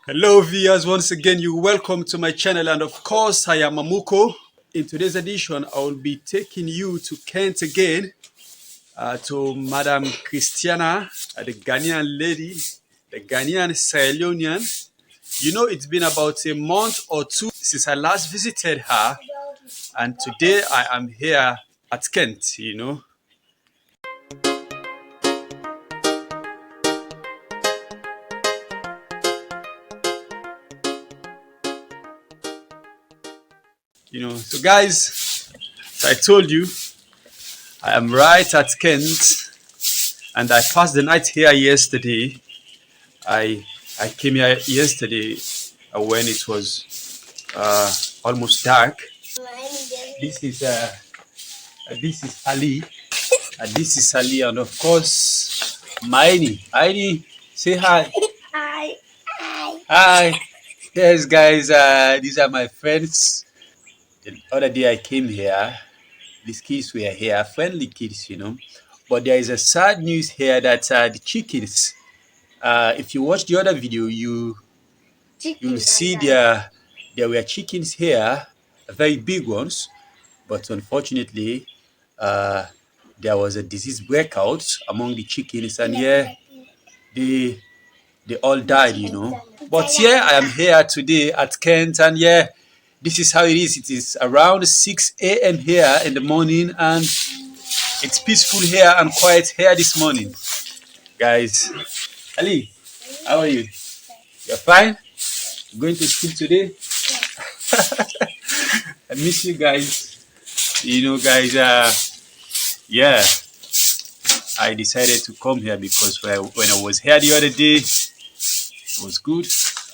Hello viewers, once again you welcome to my channel, and of course I am Amukoo. In today's edition I will be taking you to Kent again, to Madam Christiana, the Ghanaian lady, the Ghanaian Sierra Leonean. You know, it's been about a month or two since I last visited her, and today I am here at Kent, So guys, as I told you, I am right at Kent, and I passed the night here yesterday. I came here yesterday when it was almost dark. This is Ali. This is Ali, and of course, Maini. Aini, say hi. Hi. Hi. Yes, guys. These are my friends. The other day I came here. These kids were here, friendly kids. But there is a sad news here that the chickens. If you watch the other video, you'll see there were chickens here, very big ones, but unfortunately, there was a disease breakout among the chickens, and they all died. But I am here today at Kent, and this is how it is. It is around 6 a.m. here in the morning, and it's peaceful here and quiet here this morning. Guys, Ali, how are you? You're fine? Going to school today? I miss you guys. Guys, I decided to come here because when I was here the other day, it was good.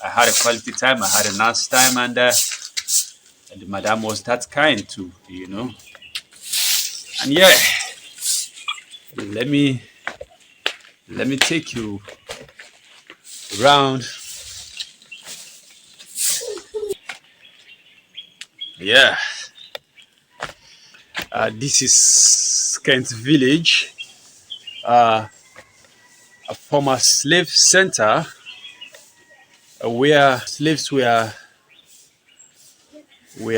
I had a quality time, I had a nice time, and the madam was that kind too, And let me take you around. This is Kent Village, a former slave center where slaves were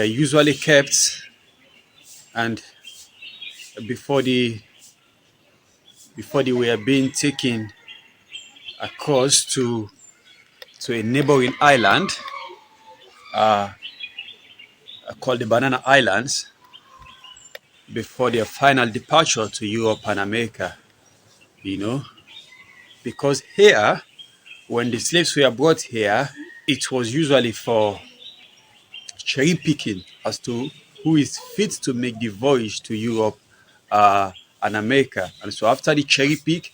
usually kept, and before they were being taken across to a neighboring island called the Banana Islands, before their final departure to Europe and America. Because here, when the slaves were brought here, it was usually for cherry picking as to who is fit to make the voyage to Europe and America. And so after the cherry pick,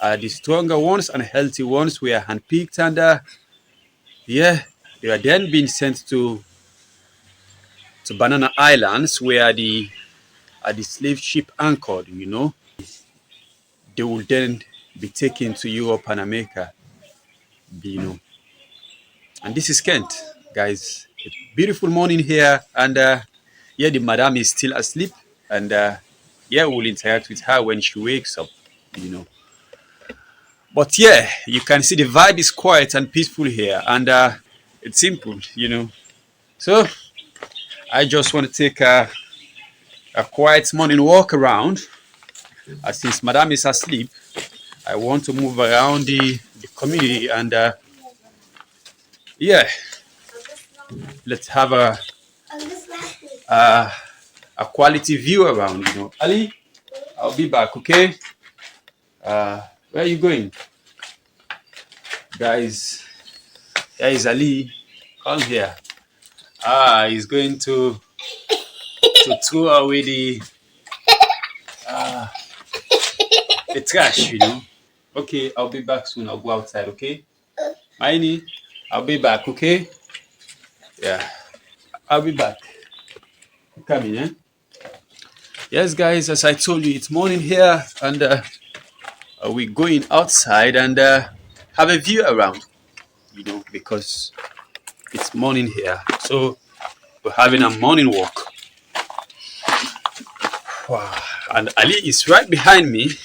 the stronger ones and healthy ones were handpicked, and they were then being sent to Banana Islands, where the slave ship anchored. They would then be taken to Europe and America. And this is Kent, guys. A beautiful morning here, and the madam is still asleep, and we'll interact with her when she wakes up. But you can see the vibe is quiet and peaceful here, and it's simple. So I just want to take a quiet morning walk around. Since madam is asleep, I want to move around the community, and let's have a quality view around. Ali, I'll be back, okay? Where are you going? Guys, there is Ali. Come here. He's going to throw away the trash, Okay, I'll be back soon. I'll go outside, okay? Miney, I'll be back, okay? Yeah, I'll be back. Come in, eh? Yes, guys, as I told you, it's morning here, and we're going outside and have a view around, because it's morning here. So we're having a morning walk. Wow. And Ali is right behind me.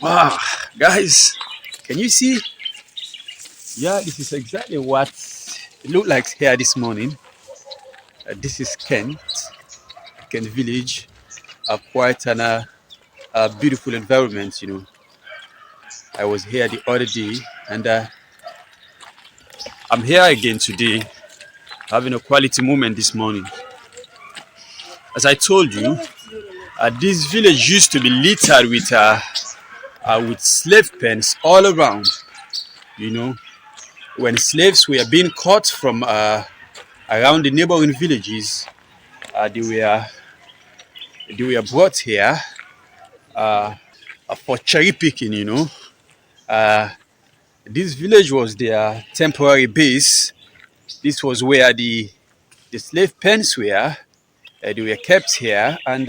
Ah, guys, can you see? Yeah, this is exactly what it looked like here this morning. This is Kent village. Quite an beautiful environment, you know. I was here the other day, and I'm here again today, having a quality moment this morning. As I told you, this village used to be littered with slave pens all around. You know, when slaves were being caught from around the neighboring villages, they were brought here for cherry picking. You know, uh, this village was their temporary base. This was where the slave pens were. They were kept here, and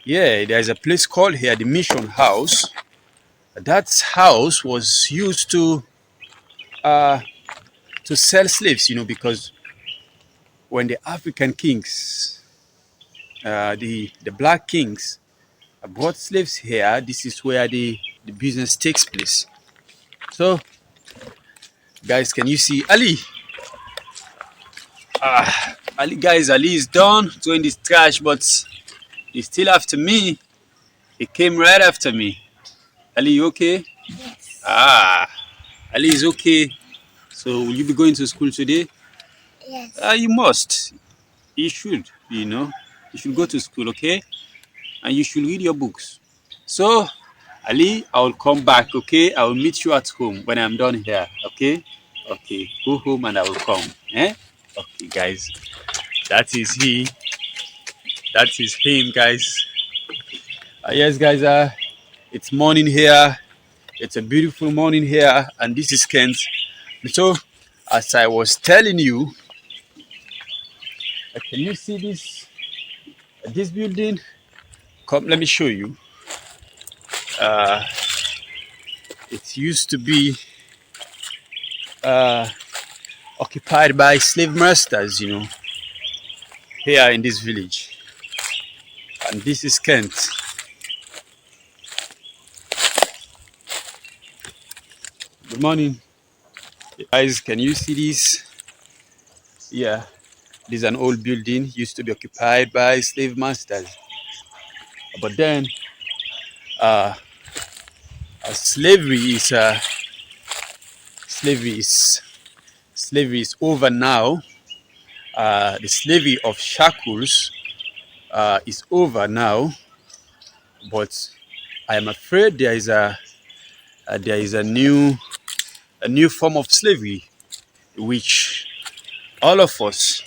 yeah, there's a place called here the Mission House. That house was used uh, to sell slaves, you know, because when the African kings, the black kings, brought slaves here, this is where the business takes place. So, guys, can you see Ali? Ali is done throwing this trash, but he's still after me. He came right after me. Ali, you okay? Ah, Ali is okay. So, will you be going to school today? Yes. You must. You should, you know. You should go to school, okay? And you should read your books. So, Ali, I will come back, okay? I will meet you at home when I'm done here, okay? Okay, go home and I will come. Eh? Okay, guys. That is he. That is him, guys. Yes, guys. It's morning here. It's a beautiful morning here, and this is Kent. So, as I was telling you, can you see this building? Come, let me show you. It used to be occupied by slave masters, you know, here in this village. And this is Kent. Good morning. Guys, can you see this? Yeah, this is an old building, used to be occupied by slave masters. But then, slavery is slavery is over now. The slavery of shackles is over now. But I am afraid there is a new form of slavery, which all of us,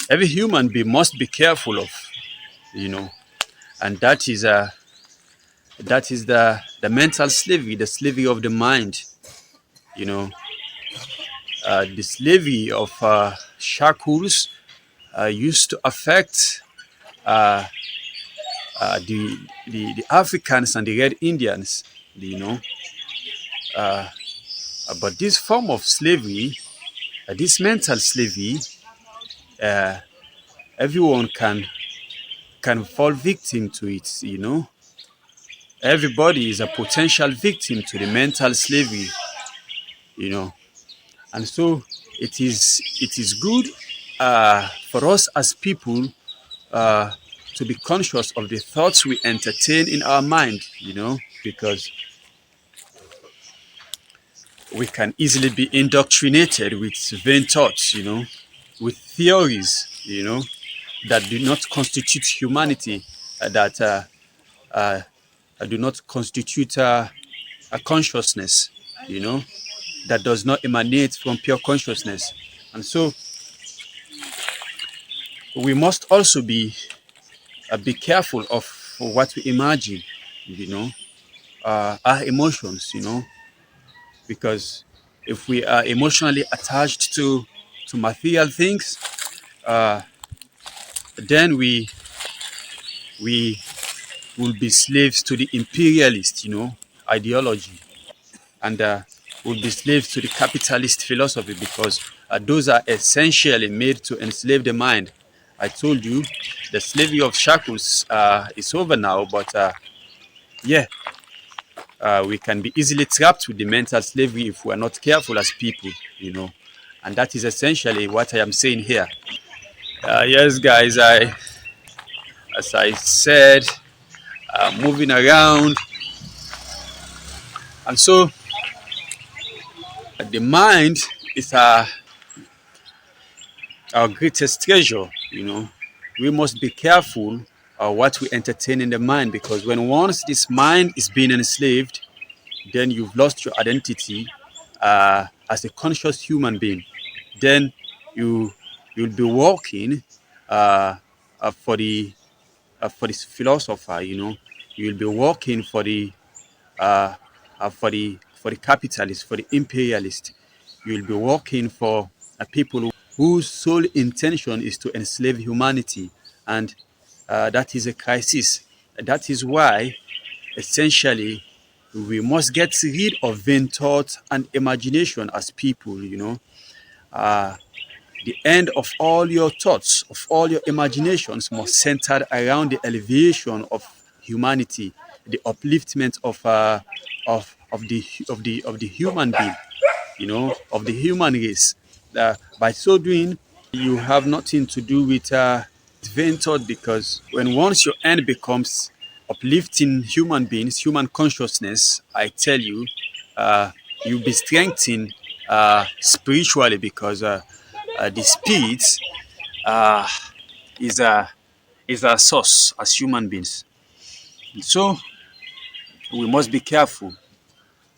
every human being, must be careful of, you know, and that is the mental slavery, the slavery of the mind, you know, the slavery of shackles used to affect the Africans and the Red Indians, you know. But this form of slavery, this mental slavery, everyone can fall victim to it, you know. Everybody is a potential victim to the mental slavery, you know. And so it is good for us as people to be conscious of the thoughts we entertain in our mind, you know, because we can easily be indoctrinated with vain thoughts, you know, with theories, you know, that do not constitute humanity, that do not constitute a consciousness, you know, that does not emanate from pure consciousness. And so we must also be careful of what we imagine, you know, our emotions, you know, because if we are emotionally attached to material things, then we will be slaves to the imperialist, you know, ideology, and will be slaves to the capitalist philosophy, because those are essentially made to enslave the mind. I told you the slavery of shackles is over now, but yeah, we can be easily trapped with the mental slavery if we are not careful as people, you know. And that is essentially what I am saying here. Yes, guys, as I said, moving around. And so the mind is our greatest treasure, you know. We must be careful what we entertain in the mind, because when once this mind is being enslaved, then you've lost your identity as a conscious human being. Then you you'll be working uh, for the for this philosopher, you know. You'll be working uh, for the capitalist, for the imperialist. You'll be working for people whose sole intention is to enslave humanity, and that is a crisis. That is why, essentially, we must get rid of vain thought and imagination as people. You know, the end of all your thoughts, of all your imaginations, must center around the elevation of humanity, the upliftment of the human being, you know, of the human race. By so doing, you have nothing to do with vain thought, because when once your end becomes uplifting human beings, human consciousness, I tell you, you'll be strengthened spiritually, because the spirit uh, is a is our source as human beings. So we must be careful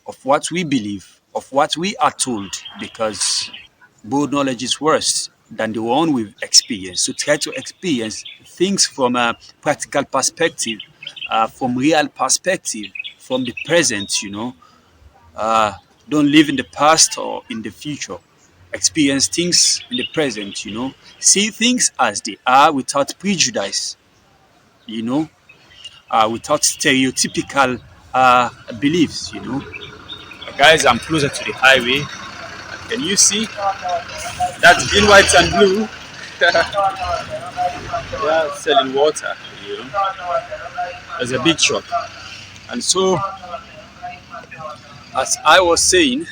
of what we believe, of what we are told, because bold knowledge is worse than the one we've experienced. So try to experience things from a practical perspective, from real perspective, from the present, you know. Uh, don't live in the past or in the future. Experience things in the present, you know. See things as they are without prejudice, you know, without stereotypical beliefs, you know. Guys, I'm closer to the highway. Can you see? That's green, white, and blue. Yeah, selling water, you know. There's a big shop. And so, as I was saying,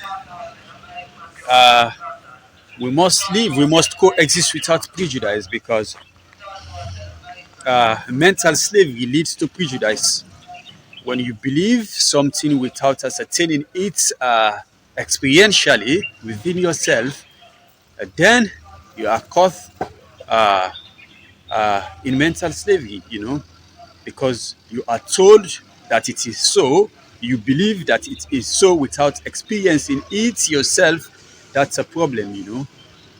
uh, we must live, we must coexist without prejudice, because mental slavery leads to prejudice. When you believe something without ascertaining it experientially within yourself, then you are caught uh, in mental slavery, you know, because you are told that it is so, you believe that it is so without experiencing it yourself. That's a problem, you know.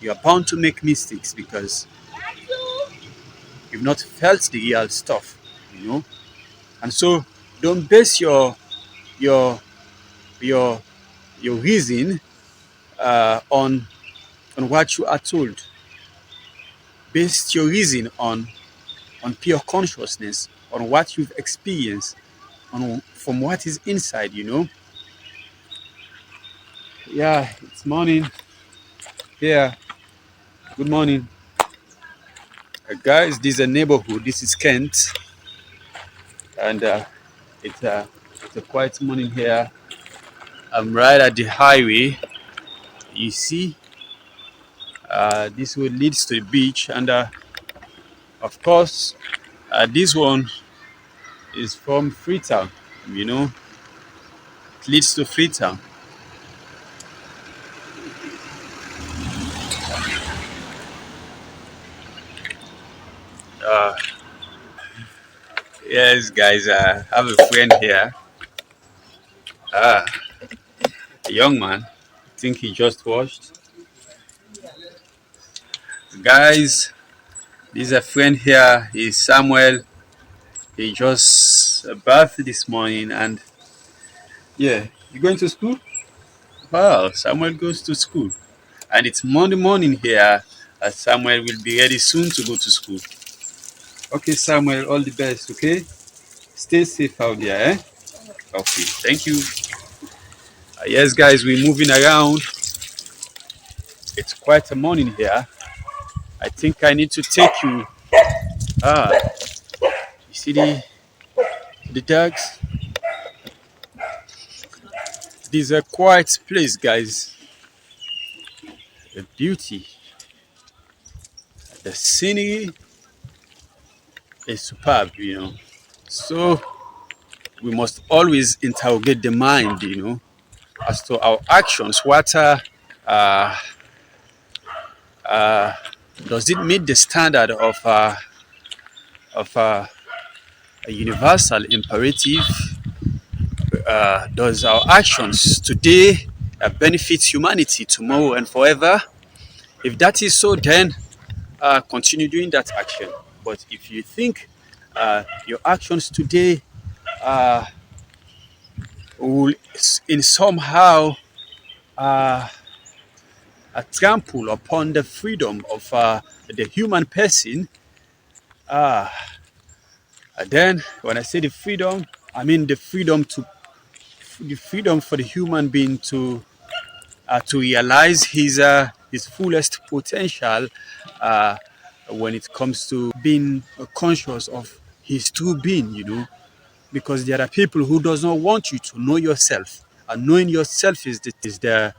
You are bound to make mistakes because you've not felt the real stuff, you know. And so don't base your your your reason on what you are told. Base your reason on pure consciousness, on what you've experienced, on from what is inside, you know. Yeah, it's morning here. Good morning. Guys, this is a neighborhood. This is Kent, and it's a quiet morning here. I'm right at the highway. You see, this road leads to the beach, and of course, this one is from Freetown. You know, it leads to Freetown. Yes, guys, I have a friend here, a young man. I think he just washed. Guys, this is a friend here. He's Samuel. He just bathed this morning, and yeah, you going to school? Well, Samuel goes to school, and it's Monday morning here. Samuel will be ready soon to go to school. Okay, Samuel, all the best. Okay, stay safe out there. Eh? Okay, thank you. Yes, guys, we're moving around. It's quite a morning here. I think I need to take you. Ah, you see the dogs? It is a quiet place, guys. The beauty, the scenery is superb. So we must always interrogate the mind, as to our actions. What uh, does it meet the standard of a universal imperative? Does our actions today benefit humanity tomorrow and forever? If that is so, then continue doing that action. But if you think your actions today will in somehow trample upon the freedom of the human person, then when I say the freedom, I mean the freedom for the human being to realize his fullest potential uh, when it comes to being conscious of his true being. Because there are people who does not want you to know yourself, and knowing yourself is the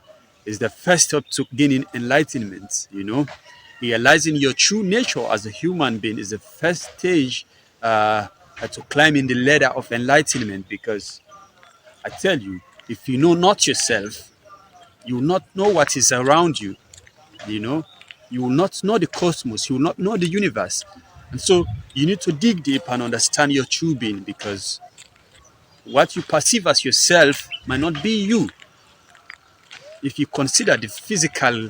first step to gaining enlightenment. Realizing your true nature as a human being is the first stage to climbing the ladder of enlightenment. Because I tell you, if you know not yourself, you will not know what is around you. You know, you will not know the cosmos, you will not know the universe. And so you need to dig deep and understand your true being, because what you perceive as yourself might not be you. If you consider the physical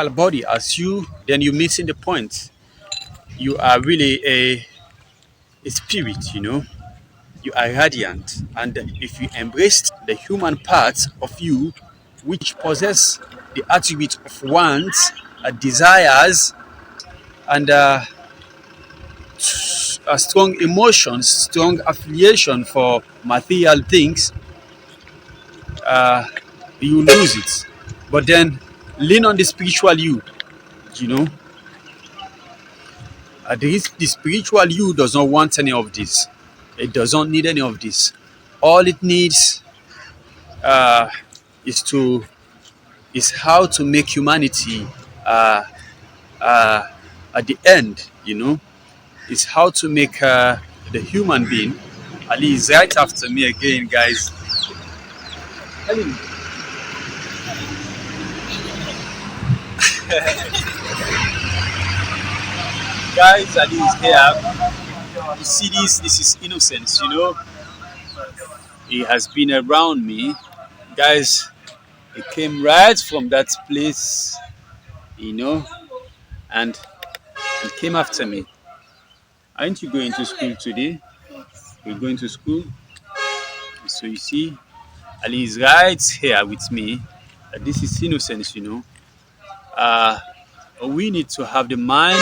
body as you, then you're missing the point. You are really a spirit. You are radiant. And if you embraced the human part of you, which possess the attribute of wants, desires, and strong emotions, strong affiliation for material things, you lose it. But then lean on the spiritual you. You know, the spiritual you does not want any of this. It does not need any of this. All it needs uh, is to is how to make humanity uh, uh, at the end. Is how to make the human being. Ali is right after me again, guys. Ali, guys, Ali is here. You see this? This is innocence. He has been around me, guys. He came right from that place, you know, and came after me. Aren't you going to school today? We're going to school. So you see, Ali is right here with me. This is innocence. Uh, we need to have the mind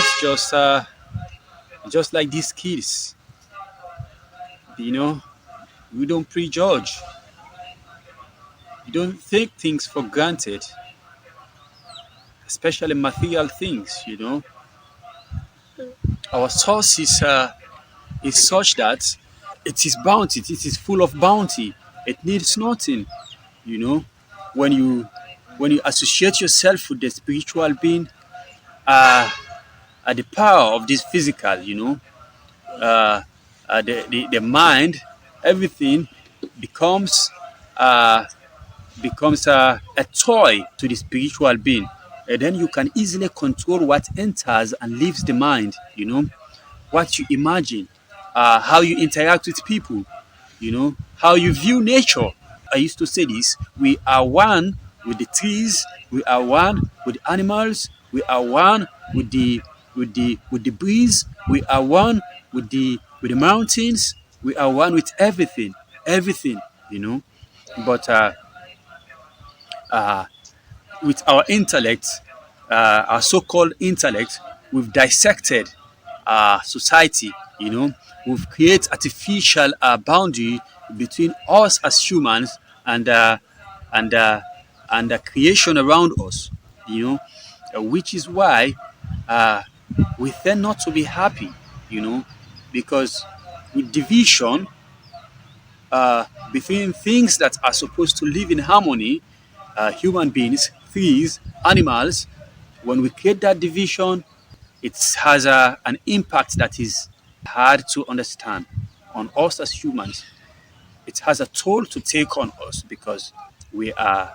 just like these kids. You know, we don't prejudge. We don't take things for granted, especially material things. Our source is such that it is bounty. It is full of bounty. It needs nothing. You know, when you associate yourself with the spiritual being, at the power of this physical, the mind, everything becomes uh, a toy to the spiritual being. And then you can easily control what enters and leaves the mind. What you imagine, how you interact with people, how you view nature. I used to say this: we are one with the trees, we are one with the animals, we are one with the breeze, we are one with the mountains, we are one with everything, you know. But with our intellect, our so-called intellect, we've dissected society. We've created artificial boundary between us as humans and and uh, and the creation around us. Which is why we tend not to be happy. Because with division, between things that are supposed to live in harmony, human beings, trees, animals. When we create that division, it has an impact that is hard to understand on us as humans. It has a toll to take on us because we are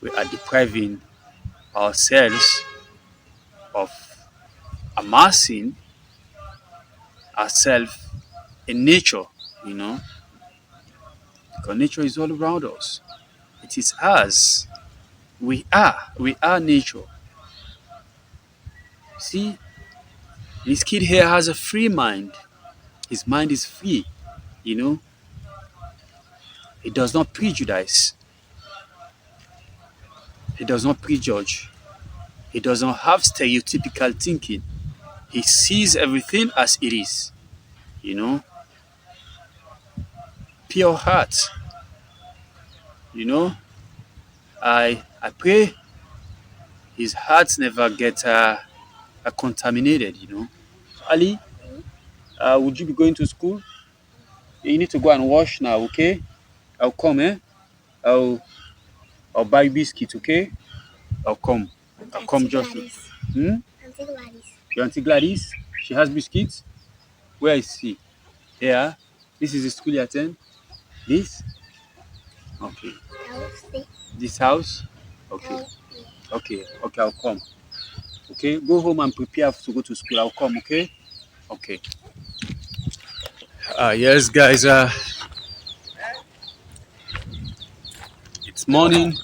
we are depriving ourselves of amassing ourselves in nature, you know, because nature is all around us. It is us. We are nature. See, this kid here has a free mind. His mind is free, you know. He does not prejudice. He does not prejudge. He does not have stereotypical thinking. He sees everything as it is, you know. Pure heart, you know. I pray his heart never get contaminated, you know. Ali, would you be going to school? You need to go and wash now, okay? I'll come, eh? I'll I'll buy biscuits, okay? I'll come. I'll come just. Hmm? Auntie Gladys. Your Auntie Gladys? She has biscuits? Where is she? Here. This is the school you attend? This? Okay. This house? Okay. Okay. Okay, I'll come. Okay, go home and prepare to go to school. I'll come, okay? Okay. Yes, guys. It's morning.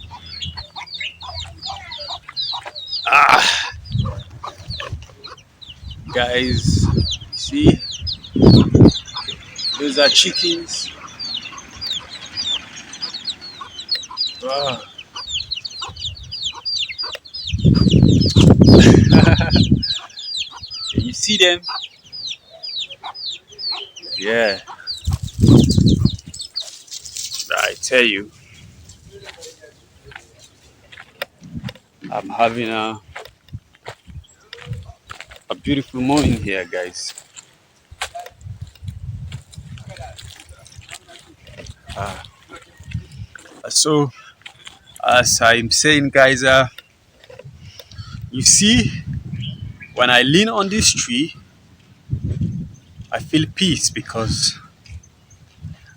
Guys, you see, those are chickens. Wow. You see them? Yeah. I tell you, I'm having a beautiful morning here, guys. So, as I'm saying, guys, you see, when I lean on this tree, I feel peace because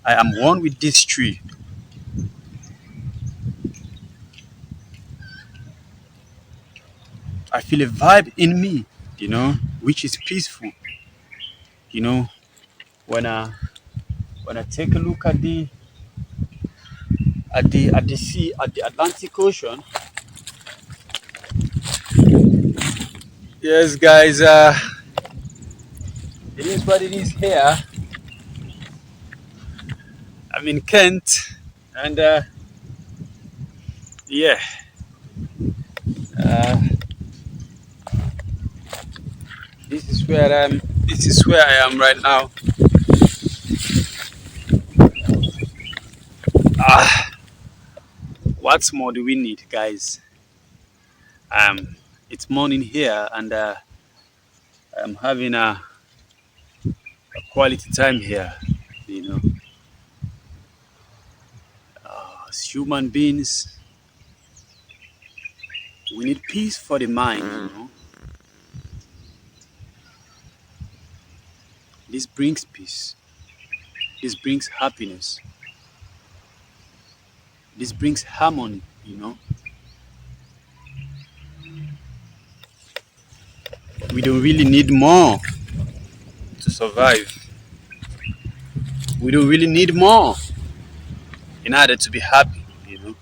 I am one with this tree. I feel a vibe in me, you know, which is peaceful. You know, when I take a look at the sea, at the Atlantic Ocean. Yes, guys, it is what it is here. I'm in Kent, and yeah, uh, this is where I'm. This is where I am right now. Ah, what more do we need, guys? It's morning here, and I'm having a quality time here. You know, as human beings, we need peace for the mind. You know, this brings peace. This brings happiness. This brings harmony. You know, we don't really need more to survive. We don't really need more in order to be happy. You know,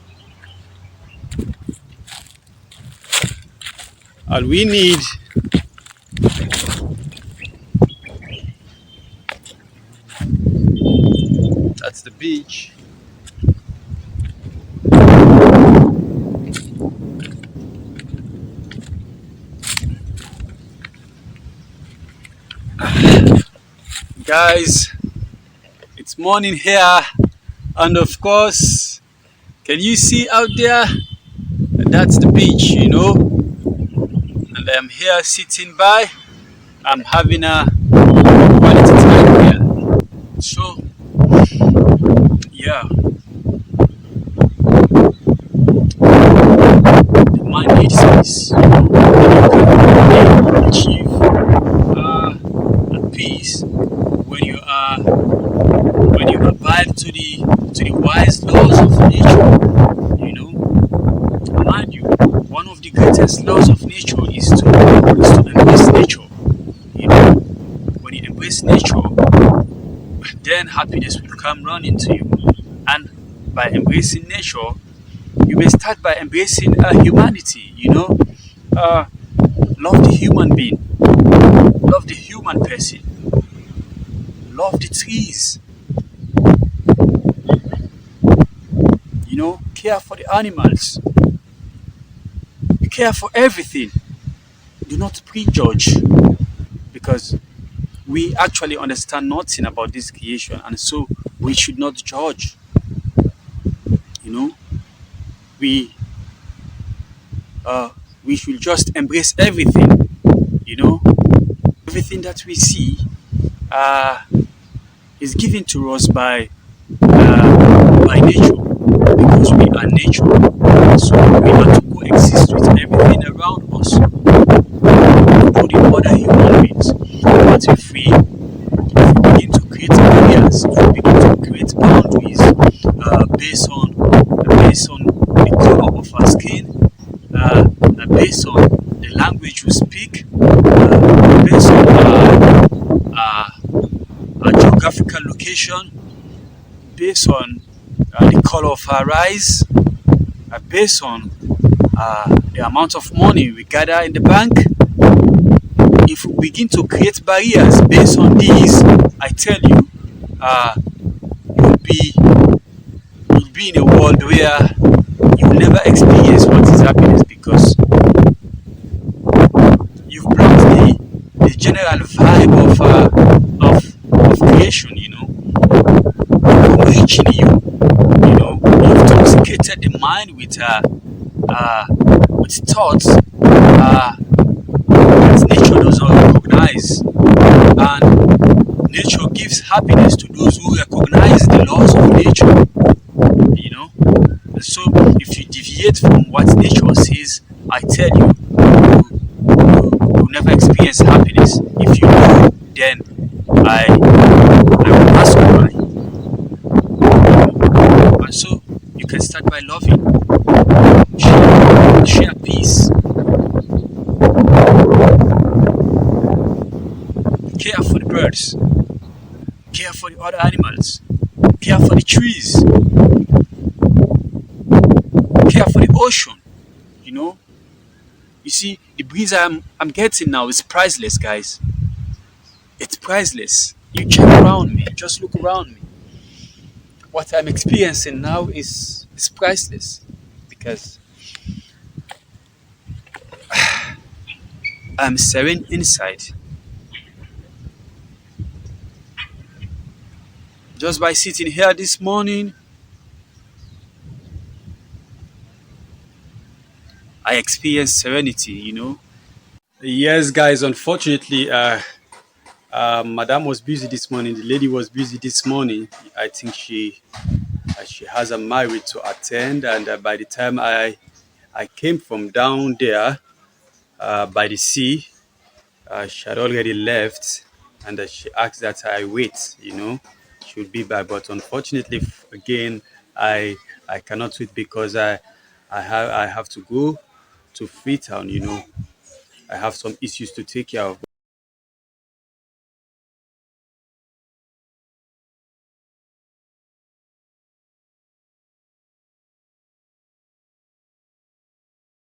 all we need that's the beach. Guys, it's morning here, and of course, can you see out there? That's the beach, you know, and I'm here sitting by. I'm having a quality time here. peace, when you abide to the wise laws of nature, you know, mind you, one of the greatest laws of nature is to embrace nature. You know, when you embrace nature, then happiness will come running to you. And by embracing nature, you may start by embracing humanity. Uh, love the human being, love the human person, love the trees, care for the animals, care for everything. Do not prejudge, because we actually understand nothing about this creation, and so we should not judge. You know, we uh, we should just embrace everything. You know, everything that we see uh, is given to us by nature, because we are nature. So we have to coexist with everything around us, including other human beings. But if we begin to create barriers, if we begin to create boundaries based on the color of our skin, based on the language we speak, based on our geographical location, based on the color of our eyes, based on the amount of money we gather in the bank. If we begin to create barriers based on these, I tell you, you'll be you'll be in a world where you will never experience what is happiness, because you've blocked the general vibe of creation. Reaching you. You've intoxicated the mind with thoughts that nature does not recognize. And nature gives happiness to those who recognize the laws of nature. And so if you deviate from what nature says, I tell you, you'll never experience happiness. If you do, then I will ask you why. And so you can start by loving, share peace, care for the birds, care for the other animals, care for the trees, care for the ocean. You know, you see, the breeze I'm getting now is priceless, guys. It's priceless. You check around me, just look around me. What I'm experiencing now is priceless, because I'm serene inside. Just by sitting here this morning, I experienced serenity. Yes, guys, unfortunately, Madam was busy this morning. The lady was busy this morning. I think she has a marriage to attend, and by the time I came from down there by the sea, she had already left, and she asked that I wait. She would be back, but unfortunately, again, I I cannot wait, because I have to go to Freetown. I have some issues to take care of.